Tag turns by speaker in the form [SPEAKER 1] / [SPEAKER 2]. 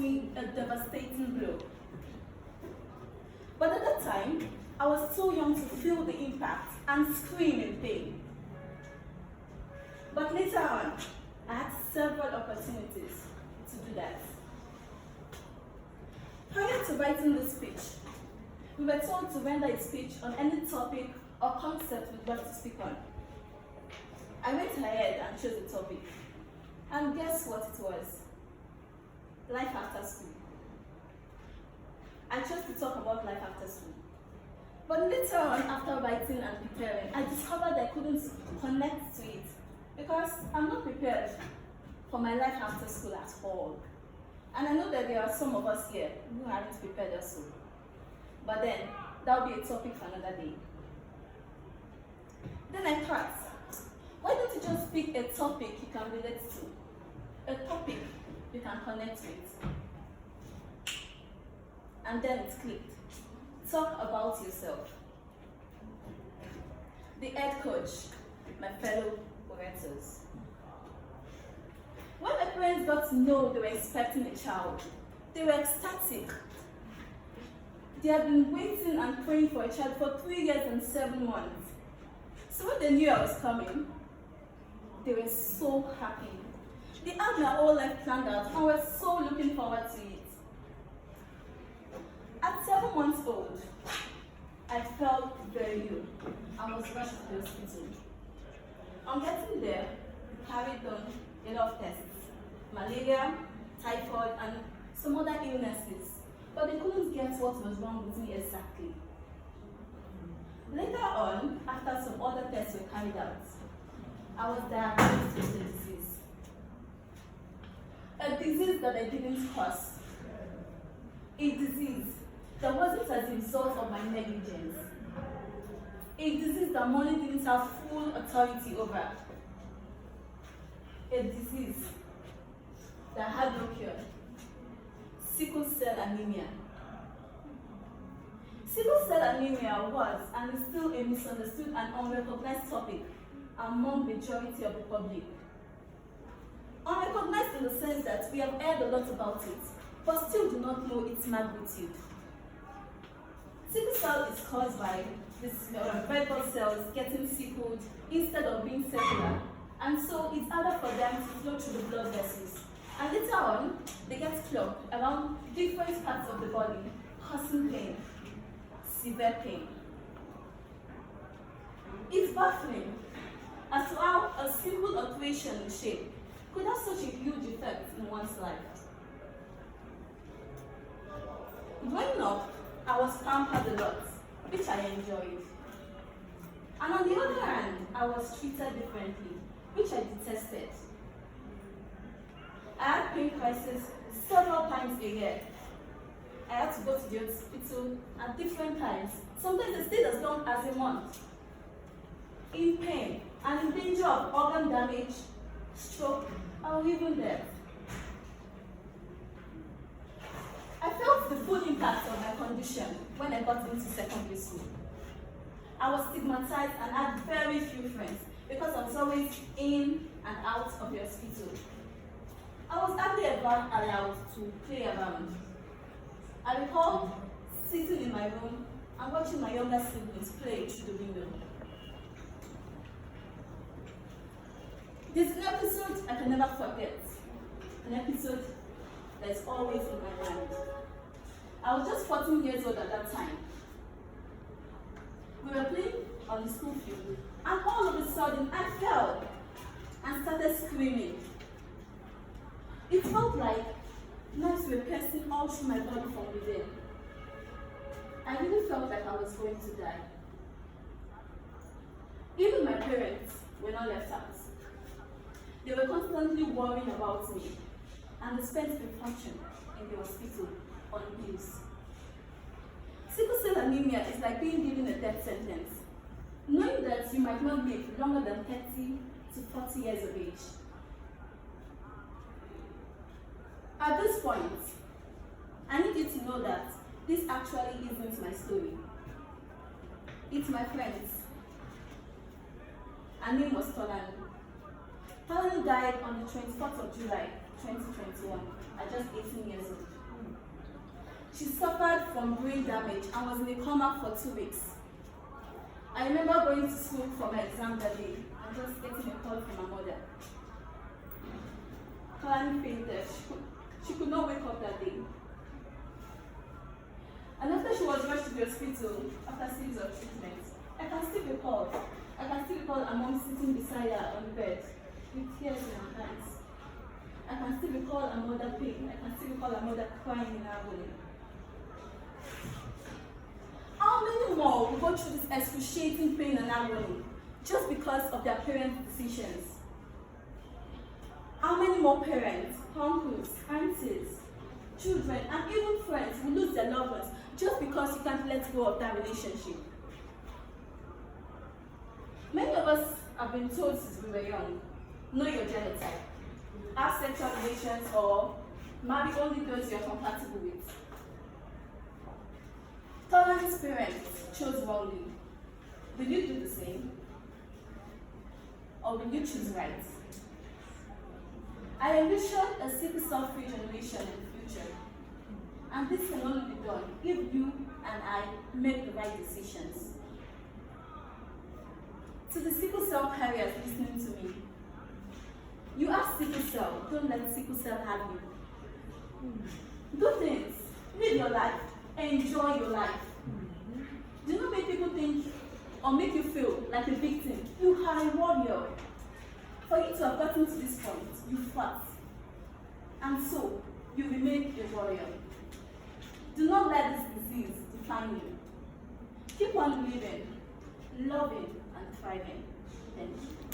[SPEAKER 1] me a devastating blow. But at that time, I was too young to feel the impact and scream in pain. But later on, I had several opportunities to do that. Prior to writing this speech, we were told to render a speech on any topic or concept we'd like to speak on. I went ahead and chose a topic. And guess what it was? Life after school. I chose to talk about life after school. But later on, after writing and preparing, I discovered I couldn't connect to it because I'm not prepared for my life after school at all. And I know that there are some of us here who aren't prepared also. But then, that'll be a topic for another day. Then I thought, why don't you just pick a topic you can relate to? A topic you can connect with. And then it clicked. Talk about yourself. The head coach, my fellow Oretos. When my parents got to know they were expecting a child, they were ecstatic. They had been waiting and praying for a child for 3 years and 7 months. So when they knew I was coming, they were so happy. They had their whole life planned out and were so looking forward to it. At 7 months old, I felt very ill and was rushed to the hospital. On getting there, we carried on a lot of tests. Malaria, typhoid, and some other illnesses. But they couldn't get what was wrong with me exactly. Later on, after some other tests were carried out, I was diagnosed with a disease. A disease that I didn't cause. A disease that wasn't as a result of my negligence. A disease that money didn't have full authority over. A disease that had no cure. Sickle cell anemia. Sickle cell anemia was and is still a misunderstood and unrecognized topic among the majority of the public. Unrecognized in the sense that we have heard a lot about it, but still do not know its magnitude. Sickle cell is caused by these red blood cells getting sickled instead of being cellular, and so it's harder for them to flow through the blood vessels. And later on, they get clogged around different parts of the body, causing pain, severe pain. It's baffling as to how a simple alteration in shape could have such a huge effect in one's life. Growing up, I was pampered a lot, which I enjoyed. And on the other hand, I was treated differently, which I detested. I had pain crises several times a year. I had to go to the hospital at different times. Sometimes I stayed as long as a month. In pain and in danger of organ damage, stroke, or even death. I felt the full impact of my condition when I got into secondary school. I was stigmatized and had very few friends because I was always in and out of the hospital. I was hardly ever allowed to play around. I recall sitting in my room and watching my younger siblings play through the window. This is an episode I can never forget. An episode that is always in my mind. I was just 14 years old at that time. We were playing on the school field, and all of a sudden I fell and started screaming. It felt like knives were piercing all through my body from within. I really felt like I was going to die. Even my parents were not left out. They were constantly worrying about me, and they spent a fortune in the hospital on pills. Sickle cell anemia is like being given a death sentence, knowing that you might not live longer than 30 to 40 years of age. At this point, I need you to know that this actually isn't my story. It's my friend's. Her name was Tolan. Tolan died on the 24th of July, 2021, at just 18 years old. She suffered from brain damage and was in a coma for 2 weeks. I remember going to school for my exam that day and just getting a call from my mother. Kalani fainted. She could not wake up that day. And after she was rushed to the hospital after a series of treatments, I can still recall her mom sitting beside her on the bed with tears in her eyes. I can still recall her mother pain. I can still recall her mother crying in agony. How many more will go through this excruciating pain and agony just because of their parents' decisions? How many more parents, uncles, aunties, children, and even friends will lose their loved ones just because you can't let go of that relationship? Many of us have been told since we were young, know your genotype, have sexual relations, or marry only those you're compatible with. Tolerance parents chose wrongly. Will you do the same? Or will you choose right? I envision a sickle cell-free generation in the future. And this can only be done if you and I make the right decisions. To the sickle cell carriers listening to me, you have sickle cell, don't let sickle cell have you. Do things, live your life, enjoy your life. Do not make people think or make you feel like a victim. You are a warrior. For you to have gotten to this point, you fought. And so, you remain a warrior. Do not let this disease define you. Keep on living, loving, and thriving. Thank you.